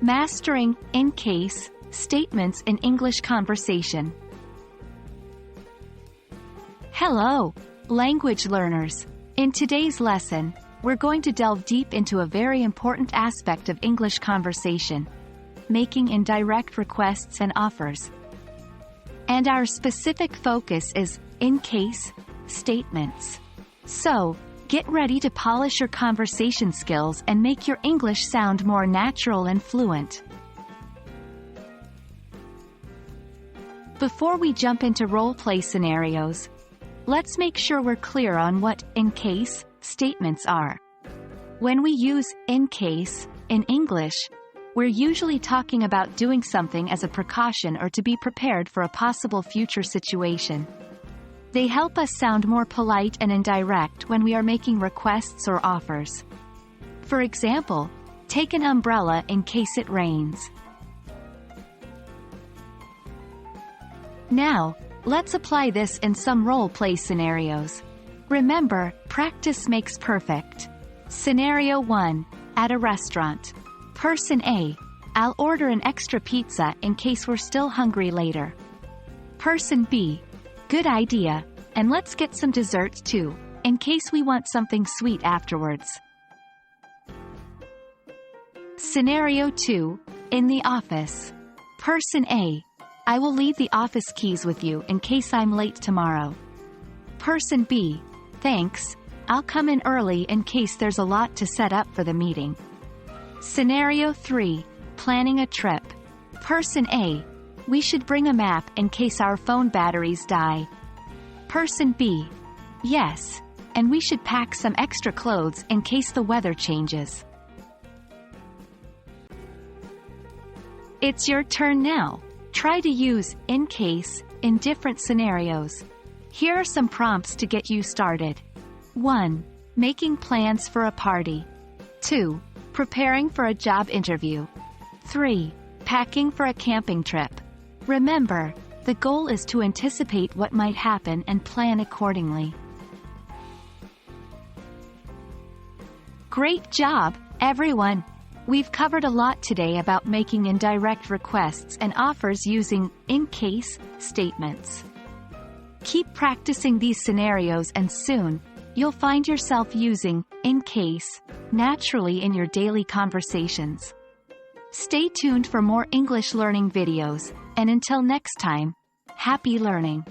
Mastering in case statements in English conversation. Hello, language learners. In today's lesson, we're going to delve deep into a very important aspect of English conversation: making indirect requests and offers. And our specific focus is in case statements. So, get ready to polish your conversation skills and make your English sound more natural and fluent. Before we jump into role-play scenarios, let's make sure we're clear on what in case statements are. When we use in case in English, we're usually talking about doing something as a precaution or to be prepared for a possible future situation. They help us sound more polite and indirect when we are making requests or offers. For example, take an umbrella in case it rains. Now, let's apply this in some role-play scenarios. Remember, practice makes perfect. Scenario 1. At a restaurant. Person A: I'll order an extra pizza in case we're still hungry later. Person B: Good idea, and let's get some dessert too, in case we want something sweet afterwards. Scenario 2. In the office. Person A: I will leave the office keys with you in case I'm late tomorrow. Person B: Thanks, I'll come in early in case there's a lot to set up for the meeting. Scenario 3. Planning a trip. Person A: We should bring a map in case our phone batteries die. Person B: Yes, and we should pack some extra clothes in case the weather changes. It's your turn now. Try to use in case in different scenarios. Here are some prompts to get you started. 1. Making plans for a party. 2. Preparing for a job interview. 3. Packing for a camping trip. Remember, the goal is to anticipate what might happen and plan accordingly. Great job, everyone! We've covered a lot today about making indirect requests and offers using in case statements. Keep practicing these scenarios and soon, you'll find yourself using in case naturally in your daily conversations. Stay tuned for more English learning videos, and until next time, happy learning!